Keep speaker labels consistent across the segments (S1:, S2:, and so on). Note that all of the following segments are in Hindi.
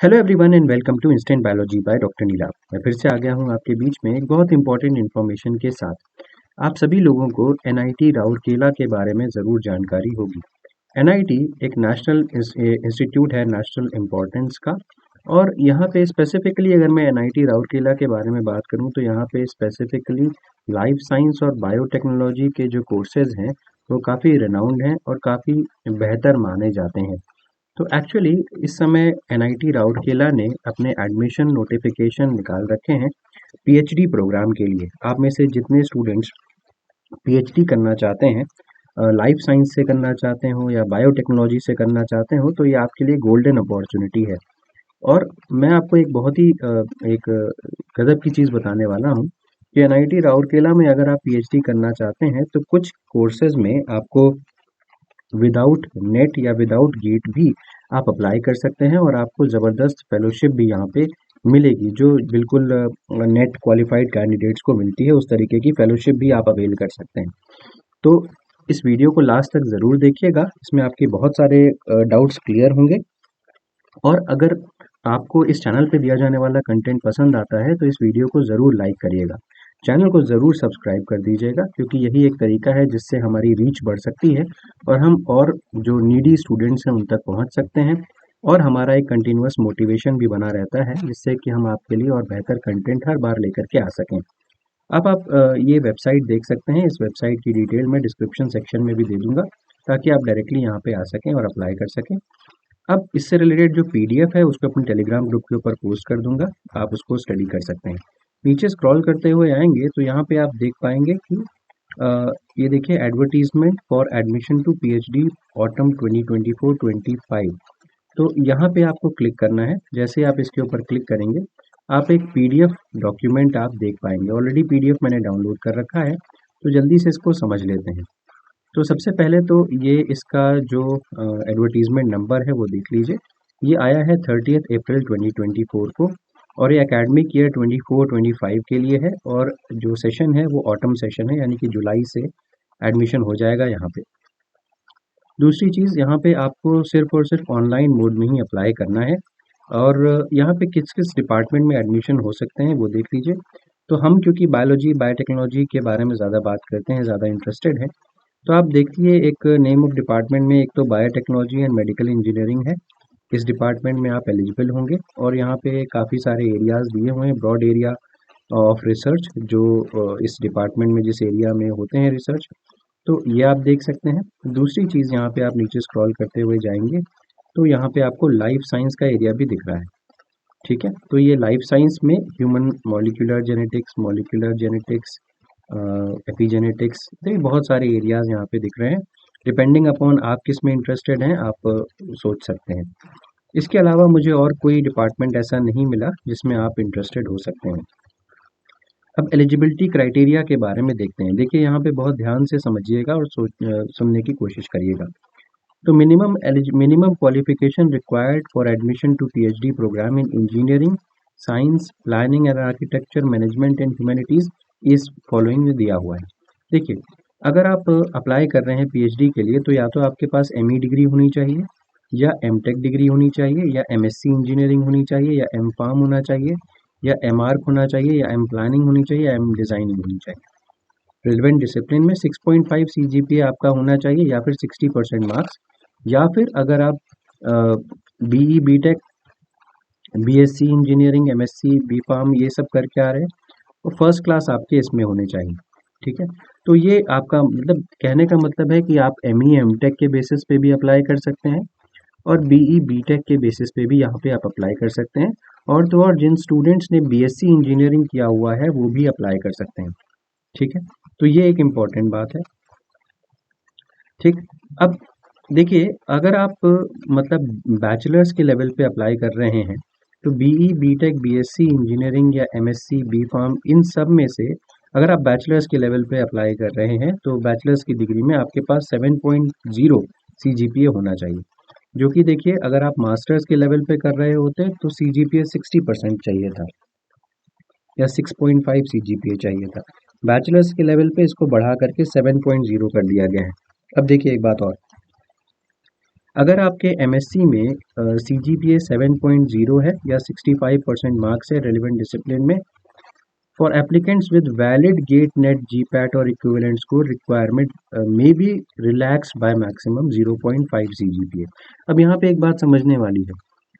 S1: Hello everyone and welcome to instant biology by doctor Neela. मैं फिर से आ गया हूँ आपके बीच में एक बहुत इंपॉर्टेंट इन्फॉर्मेशन के साथ। आप सभी लोगों को एनआईटी राउरकेला के बारे में ज़रूर जानकारी होगी। एनआईटी एक नेशनल इंस्टीट्यूट है नेशनल इम्पोर्टेंस का। और यहाँ पे स्पेसिफिकली अगर मैं एनआईटी राउरकेला के बारे में बात करूँ तो यहाँ पे स्पेसिफिकली लाइफ साइंस और बायोटेक्नोलॉजी के जो कोर्सेज हैं वो काफ़ी रिनाउंड हैं और काफ़ी बेहतर माने जाते हैं। तो एक्चुअली इस समय एनआईटी राउरकेला ने अपने एडमिशन नोटिफिकेशन निकाल रखे हैं पीएचडी प्रोग्राम के लिए। आप में से जितने स्टूडेंट्स पीएचडी करना चाहते हैं, लाइफ साइंस से करना चाहते हो या बायोटेक्नोलॉजी से करना चाहते हो, तो ये आपके लिए गोल्डन अपॉर्चुनिटी है। और मैं आपको एक बहुत ही एक गजब की चीज़ बताने वाला हूँ कि एनआईटी राउरकेला में अगर आप पीएचडी करना चाहते हैं तो कुछ कोर्सेज में आपको विदाउट नेट या विदाउट गेट भी आप अप्लाई कर सकते हैं और आपको ज़बरदस्त फेलोशिप भी यहाँ पे मिलेगी, जो बिल्कुल नेट क्वालिफाइड कैंडिडेट्स को मिलती है। उस तरीके की फेलोशिप भी आप अवेल कर सकते हैं। तो इस वीडियो को लास्ट तक ज़रूर देखिएगा, इसमें आपके बहुत सारे डाउट्स क्लियर होंगे। और अगर आपको इस चैनल पे दिया जाने वाला कंटेंट पसंद आता है तो इस वीडियो को ज़रूर लाइक करिएगा, चैनल को ज़रूर सब्सक्राइब कर दीजिएगा, क्योंकि यही एक तरीका है जिससे हमारी रीच बढ़ सकती है और हम और जो नीडी स्टूडेंट्स हैं उन तक पहुंच सकते हैं। और हमारा एक कंटिन्यूअस मोटिवेशन भी बना रहता है जिससे कि हम आपके लिए और बेहतर कंटेंट हर बार लेकर के आ सकें। अब आप ये वेबसाइट देख सकते हैं। इस वेबसाइट की डिटेल मैं डिस्क्रिप्शन सेक्शन में भी दे दूंगा ताकि आप डायरेक्टली यहाँ पे आ सकें और अप्लाई कर सकें। अब इससे रिलेटेड जो पीडीएफ है उसको अपने टेलीग्राम ग्रुप के ऊपर पोस्ट कर दूंगा, आप उसको स्टडी कर सकते हैं। नीचे स्क्रॉल करते हुए आएंगे तो यहाँ पे आप देख पाएंगे कि ये देखिए, advertisement for admission to PhD autumn 2024-25। तो यहाँ पे आपको क्लिक करना है। जैसे आप इसके ऊपर क्लिक करेंगे आप एक पीडीएफ डॉक्यूमेंट आप देख पाएंगे। ऑलरेडी पीडीएफ मैंने डाउनलोड कर रखा है, तो जल्दी से इसको समझ लेते हैं। तो सबसे पहले तो ये इसका जो एडवर्टीजमेंट नंबर है वो देख लीजिए। ये आया है 30 अप्रैल 2024 को और ये एकेडमिक ईयर 24-25 के लिए है। और जो सेशन है वो ऑटम सेशन है, यानी कि जुलाई से एडमिशन हो जाएगा यहाँ पे। दूसरी चीज़, यहाँ पे आपको सिर्फ और सिर्फ ऑनलाइन मोड में ही अप्लाई करना है। और यहाँ पे किस किस डिपार्टमेंट में एडमिशन हो सकते हैं वो देख लीजिए। तो हम क्योंकि बायोलॉजी बायोटेक्नोलॉजी के बारे में ज़्यादा बात करते हैं, ज़्यादा इंटरेस्टेड हैं, तो आप देखिए एक नेम ऑफ डिपार्टमेंट में एक तो बायोटेक्नोलॉजी एंड मेडिकल इंजीनियरिंग है। इस डिपार्टमेंट में आप एलिजिबल होंगे और यहाँ पे काफ़ी सारे एरियाज़ दिए हुए हैं, ब्रॉड एरिया ऑफ रिसर्च जो इस डिपार्टमेंट में जिस एरिया में होते हैं रिसर्च, तो ये आप देख सकते हैं। दूसरी चीज़, यहाँ पे आप नीचे स्क्रॉल करते हुए जाएंगे तो यहाँ पे आपको लाइफ साइंस का एरिया भी दिख रहा है। ठीक है, तो ये लाइफ साइंस में ह्यूमन मॉलिक्यूलर जेनेटिक्स, एपिजेनेटिक्स, तो ये बहुत सारे एरियाज यहाँ पे दिख रहे हैं। डिपेंडिंग अपॉन आप किस में इंटरेस्टेड हैं आप सोच सकते हैं। इसके अलावा मुझे और कोई डिपार्टमेंट ऐसा नहीं मिला जिसमें आप इंटरेस्टेड हो सकते हैं। अब एलिजिबिलिटी क्राइटेरिया के बारे में देखते हैं। देखिए, यहाँ पे बहुत ध्यान से समझिएगा और सुनने की कोशिश करिएगा। तो minimum qualification required for admission to PhD program in engineering, science, planning and architecture, management and humanities इस फॉलोइंग में दिया हुआ है। देखिए, अगर आप अप्लाई कर रहे हैं पीएचडी के लिए तो या तो आपके पास एमई डिग्री होनी चाहिए या एमटेक डिग्री होनी चाहिए या एमएससी इंजीनियरिंग होनी चाहिए या एम फार्म होना चाहिए या एम आर्क होना चाहिए या एम प्लानिंग होनी चाहिए या एम डिज़ाइनिंग होनी चाहिए। रिलेवेंट डिसिप्लिन में 6.5 सीजीपीए आपका होना चाहिए या फिर 60% मार्क्स। या फिर अगर आप BE BTech BSc engineering MSc B pharm ये सब करके आ रहे हैं तो फर्स्ट क्लास आपके इसमें होने चाहिए। ठीक है, तो ये आपका मतलब कहने का मतलब है कि आप एमई एमटेक के बेसिस पे भी अप्लाई कर सकते हैं और बीई बीटेक के बेसिस पे भी यहाँ पे आप अप्लाई कर सकते हैं। और तो और जिन स्टूडेंट्स ने बीएससी इंजीनियरिंग किया हुआ है वो भी अप्लाई कर सकते हैं। ठीक है, तो ये एक इम्पॉर्टेंट बात है। ठीक, अब देखिए, अगर आप मतलब बैचलर्स के लेवल पे अप्लाई कर रहे हैं तो बीई बीटेक बीएससी इंजीनियरिंग या एमएससी बी फार्म इन सब में से अगर आप बैचलर्स के लेवल पे अप्लाई कर रहे हैं तो बैचलर्स की डिग्री में आपके पास 7.0 सीजीपीए होना चाहिए। जो कि देखिए, अगर आप मास्टर्स के लेवल पे कर रहे होते तो सीजीपीए 60% चाहिए था या 6.5 सीजीपीए चाहिए था। बैचलर्स के लेवल पे इसको बढ़ा करके 7.0 कर दिया गया है। अब देखिए एक बात और, अगर आपके एमएससी में सीजीपीए 7.0 है या 65% मार्क्स है रेलिवेंट डिसिप्लिन में, for applicants with valid GATE NET GPAT और equivalent score requirement may be relax by maximum 0.5 CGPA. अब यहाँ पे एक बात समझने वाली है,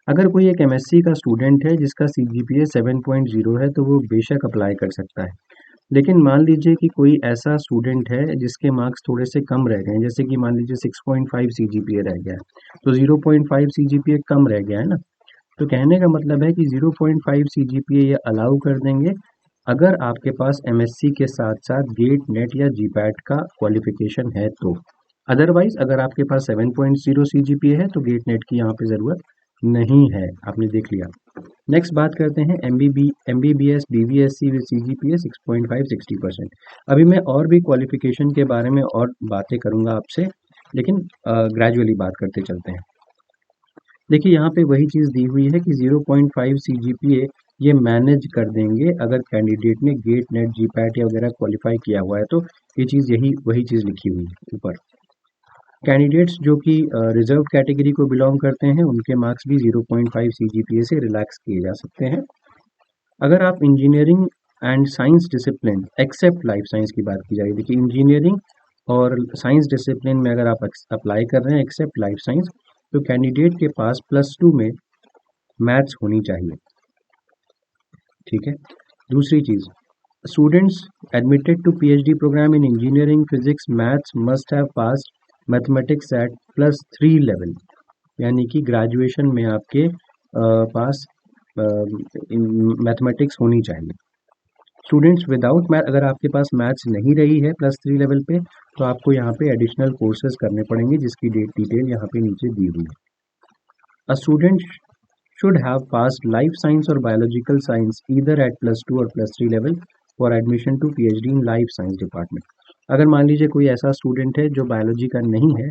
S1: अगर कोई एक एमएससी का स्टूडेंट है जिसका सीजीपीए 7.0 है तो वो बेशक अप्लाई कर सकता है। लेकिन मान लीजिए कि कोई ऐसा स्टूडेंट है जिसके मार्क्स थोड़े से कम रह गए हैं, जैसे कि मान लीजिए 6.5 सीजीपीए रह गया है, तो 0.5 सीजीपीए कम रह गया है ना, तो कहने का मतलब है कि 0.5 सीजीपीए ये अलाउ कर देंगे अगर आपके पास एमएससी के साथ साथ गेट नेट या जीपैट का क्वालिफिकेशन है तो। अदरवाइज अगर आपके पास 7.0 सीजीपीए है तो गेट नेट की यहाँ पे ज़रूरत नहीं है। आपने देख लिया। नेक्स्ट बात करते हैं एमबीबीएस बीवीएससी विद सीजीपीए 6.5 60%। अभी मैं और भी क्वालिफिकेशन के बारे में और बातें करूंगा आपसे, लेकिन ग्रेजुअली बात करते चलते हैं। देखिए यहाँ पे वही चीज़ दी हुई है कि 0.5 सीजीपीए ये मैनेज कर देंगे अगर कैंडिडेट ने गेट नेट जीपैट या वगैरह क्वालिफाई किया हुआ है, तो ये चीज़ वही चीज़ लिखी हुई है ऊपर। कैंडिडेट्स जो कि रिजर्व कैटेगरी को बिलोंग करते हैं उनके मार्क्स भी 0.5 सीजीपीए से रिलैक्स किए जा सकते हैं। अगर आप engineering and science discipline except life science की बात की जाए, देखिए इंजीनियरिंग और साइंस डिसिप्लिन में अगर आप अप्लाई कर रहे हैं एक्सेप्ट लाइफ साइंस, तो कैंडिडेट के पास +2 में मैथ्स होनी चाहिए। ठीक है। दूसरी चीज़, students admitted to PhD program in engineering physics maths must have passed mathematics at +3 level, यानी कि ग्रेजुएशन में आपके पास मैथमेटिक्स होनी चाहिए। स्टूडेंट्स विदाउट मैथ, अगर आपके पास मैथ्स नहीं रही है +3 लेवल पे, तो आपको यहाँ पे एडिशनल कोर्सेज करने पड़ेंगे जिसकी डिटेल यहाँ पे नीचे दी हुई है। A student should have passed life science or biological science either at +2 or +3 level for admission to PhD in life science department। अगर मान लीजिए कोई ऐसा स्टूडेंट है जो बायोलॉजी का नहीं है,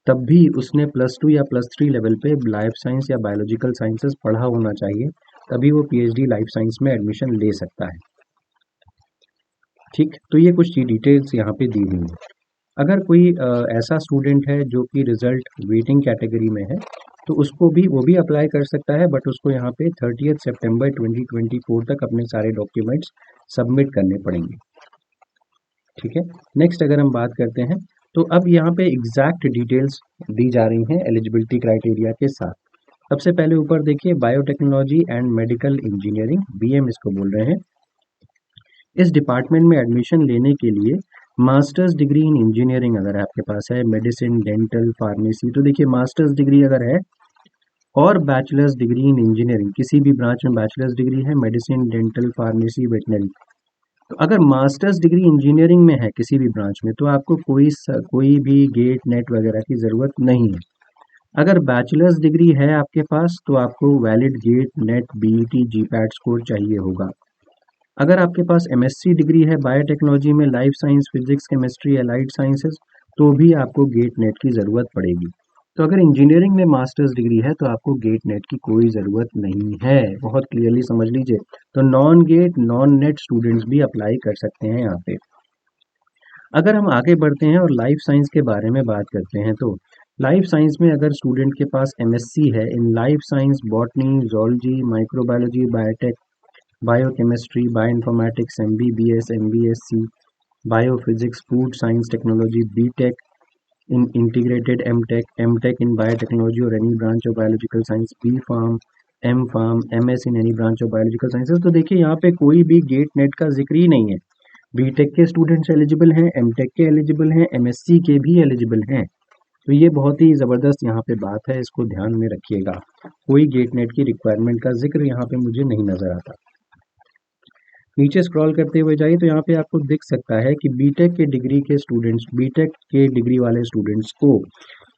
S1: तब भी उसने +2 या +3 लेवल पे लाइफ साइंस या बायोलॉजिकल साइंसेस पढ़ा होना चाहिए, तभी वो PhD लाइफ साइंस में एडमिशन ले सकता है। ठीक, तो ये कुछ डिटेल्स यहाँ पे दी हुई हैं। अगर कोई ऐसा स्टूडेंट है जो कि रिजल्ट वेटिंग कैटेगरी में है, तो उसको भी वो भी अप्लाई कर सकता है, बट उसको यहाँ पे 30 सितंबर 2024 तक अपने सारे डॉक्यूमेंट्स सबमिट करने पड़ेंगे। ठीक है। नेक्स्ट अगर हम बात करते हैं, तो अब यहाँ पे एग्जैक्ट डिटेल्स दी जा रही हैं एलिजिबिलिटी क्राइटेरिया के साथ। सबसे पहले ऊपर देखिए, biotechnology and medical engineering, BM इसको बोल रहे हैं। इस डिपार्टमेंट में एडमिशन लेने के लिए मास्टर्स डिग्री इन इंजीनियरिंग अगर आपके पास है, मेडिसिन, डेंटल, फार्मेसी, तो देखिए मास्टर्स डिग्री अगर है और बैचलर्स डिग्री इन इंजीनियरिंग, किसी भी ब्रांच में बैचलर्स डिग्री है, मेडिसिन, डेंटल, फार्मेसी, वेटनरी, तो अगर मास्टर्स डिग्री इंजीनियरिंग में है किसी भी ब्रांच में, तो आपको कोई भी गेट नेट वगैरह की ज़रूरत नहीं है। अगर बैचलर्स डिग्री है आपके पास, तो आपको valid GATE NET BET GPAT score चाहिए होगा। अगर आपके पास एमएससी डिग्री है बायोटेक्नोलॉजी में, life science, physics, chemistry, allied sciences, तो भी आपको गेट नेट की ज़रूरत पड़ेगी। तो अगर इंजीनियरिंग में मास्टर्स डिग्री है तो आपको गेट नेट की कोई ज़रूरत नहीं है, बहुत क्लियरली समझ लीजिए। तो non gate non net students भी अप्लाई कर सकते हैं यहाँ पे। अगर हम आगे बढ़ते हैं और लाइफ साइंस के बारे में बात करते हैं, तो लाइफ साइंस में अगर स्टूडेंट के पास एमएससी है in life science, botany, zoology, microbiology, biotech, biochemistry, bioinformatics, MBBS, MBSc, biophysics, food science technology, BTech in integrated, MTech in biotechnology और any branch of biological science, B pharm, M pharm, MS in any branch of biological sciences, तो देखिए यहाँ पे कोई भी गेट नेट का जिक्र ही नहीं है। बीटेक के स्टूडेंट्स एलिजिबल हैं, एमटेक के एलिजिबल हैं, एमएससी के भी एलिजिबल हैं। तो ये बहुत ही ज़बरदस्त यहाँ पे बात है, इसको ध्यान में रखिएगा। कोई गेट नेट की रिक्वायरमेंट का जिक्र यहाँ पे मुझे नहीं नज़र आता। नीचे स्क्रॉल करते हुए जाइए तो यहाँ पे आपको दिख सकता है कि बीटेक के डिग्री के स्टूडेंट्स, बीटेक के डिग्री वाले स्टूडेंट्स को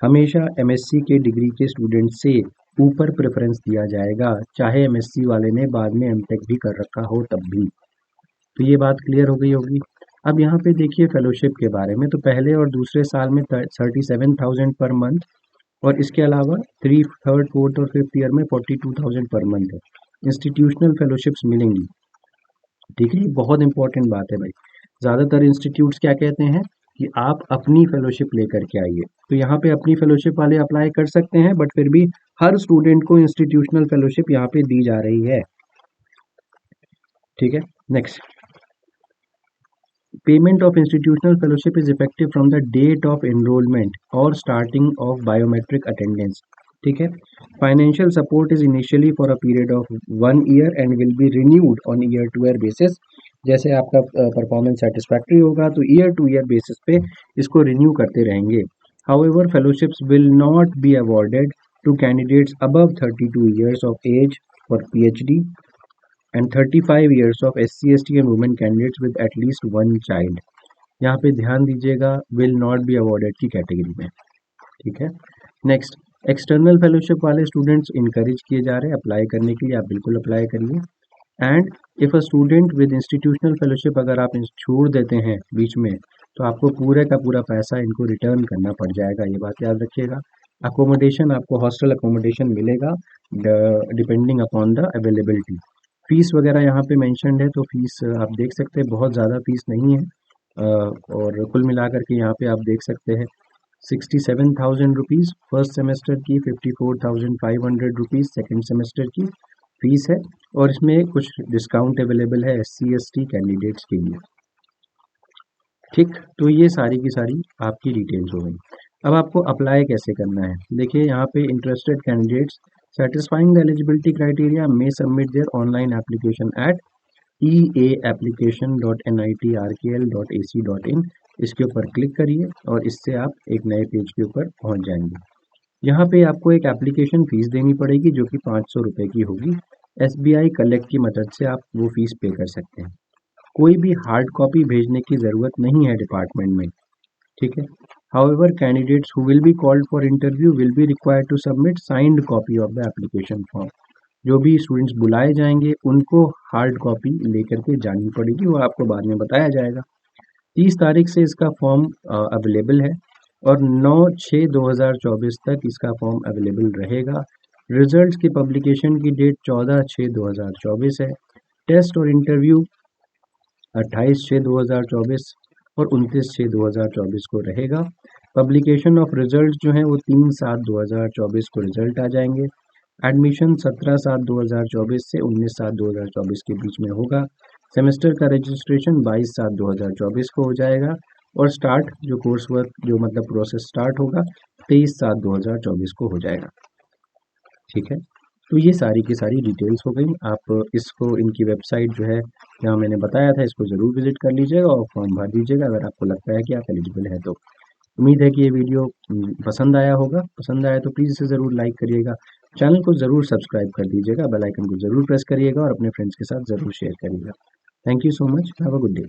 S1: हमेशा एमएससी के डिग्री के स्टूडेंट्स से ऊपर प्रेफरेंस दिया जाएगा, चाहे एमएससी वाले ने बाद में एमटेक भी कर रखा हो तब भी। तो ये बात क्लियर हो गई होगी। अब यहाँ पे देखिए फेलोशिप के बारे में, तो पहले और दूसरे साल में 37,000 पर मंथ, और इसके अलावा थर्ड, फोर्थ और फिफ्थ ईयर में 42,000 पर मंथ है। इंस्टीट्यूशनल फेलोशिप्स मिलेंगी। ठीक है, ये बहुत इंपॉर्टेंट बात है भाई। ज़्यादातर इंस्टीट्यूट्स क्या कहते हैं कि आप अपनी फेलोशिप लेकर के आइए। तो यहाँ पे अपनी फेलोशिप वाले अप्लाई कर सकते हैं, बट फिर भी हर स्टूडेंट को इंस्टीट्यूशनल फेलोशिप यहाँ पे दी जा रही है। ठीक है, next, payment of institutional fellowship is effective from the date of enrolment और स्टार्टिंग ऑफ बायोमेट्रिक अटेंडेंस। ठीक है, financial support is initially for a period of 1 year and will be renewed on year to year basis. जैसे आपका परफॉर्मेंस सेटिस्फैक्ट्री होगा तो ईयर टू ईयर बेसिस पे इसको रिन्यू करते रहेंगे। However fellowships will not be awarded to candidates above 32 years of age for PhD and 35 years of SC ST and women candidates with at least 1 child. यहाँ पे ध्यान दीजिएगा, विल नॉट बी अवॉर्डेड की कैटेगरी में। ठीक है, नेक्स्ट, एक्सटर्नल फेलोशिप वाले स्टूडेंट्स इनकरेज किए जा रहे हैं अप्लाई करने के लिए, आप बिल्कुल अप्लाई करिए। And if a student with institutional fellowship अगर आप छोड़ देते हैं बीच में, तो आपको पूरे का पूरा पैसा इनको रिटर्न करना पड़ जाएगा, ये बात याद रखिएगा। अकोमोडेशन, आपको हॉस्टल अकोमोडेशन मिलेगा depending upon the availability. Fees वगैरह यहाँ पे मेंशन्ड है, तो फीस आप देख सकते हैं, बहुत ज़्यादा फीस नहीं है। और कुल मिलाकर के यहाँ पे आप देख सकते हैं 67,000 रुपीज़ फर्स्ट सेमेस्टर की, 54,500 रुपीज़ सेकेंड सेमेस्टर की फीस है। और इसमें कुछ डिस्काउंट अवेलेबल है SC ST कैंडिडेट्स के लिए। ठीक, तो ये सारी की सारी आपकी डिटेल्स हो गई। अब आपको अप्लाई कैसे करना है, देखिए यहाँ पे interested candidates satisfying the eligibility criteria may submit their online application at eapplication.nitrkl.ac.in। इसके ऊपर क्लिक करिए और इससे आप एक नए पेज के ऊपर पहुंच जाएंगे। यहाँ पे आपको एक एप्लीकेशन फ़ीस देनी पड़ेगी जो कि 500 रुपये की होगी। SBI कलेक्ट की मदद से आप वो फ़ीस पे कर सकते हैं। कोई भी हार्ड कॉपी भेजने की ज़रूरत नहीं है डिपार्टमेंट में। ठीक है, however candidates who will be called for interview will be required to submit signed copy of the application form। जो भी स्टूडेंट्स बुलाए जाएंगे उनको हार्ड कॉपी लेकर के जानी पड़ेगी, वो आपको बाद में बताया जाएगा। 30 तारीख से इसका फॉर्म अवेलेबल है और 9/6/2024 तक इसका फॉर्म अवेलेबल रहेगा। रिजल्ट्स की पब्लिकेशन की डेट 14/6/2024 है। टेस्ट और इंटरव्यू 28/6/2024 और 29/6/2024 को रहेगा। पब्लिकेशन ऑफ रिजल्ट जो है वो 3/7/2024 को रिजल्ट आ जाएंगे। एडमिशन 17/7/2024 से 19/7/2024 के बीच में होगा। सेमेस्टर का रजिस्ट्रेशन 22/7/2024 को हो जाएगा और स्टार्ट जो कोर्स वर्क जो मतलब प्रोसेस स्टार्ट होगा 23/7/2024 को हो जाएगा। ठीक है, तो ये सारी की सारी डिटेल्स हो गई। आप इसको इनकी वेबसाइट जो है जहाँ मैंने बताया था इसको ज़रूर विजिट कर लीजिएगा और फॉर्म भर दीजिएगा अगर आपको लगता है कि आप एलिजिबल हैं तो। उम्मीद है कि ये वीडियो पसंद आया होगा। पसंद आया तो प्लीज़ इसे ज़रूर लाइक करिएगा, चैनल को ज़रूर सब्सक्राइब कर दीजिएगा, बेल आइकन को ज़रूर प्रेस करिएगा और अपने फ्रेंड्स के साथ ज़रूर शेयर करिएगा। Thank you so much, have a good day.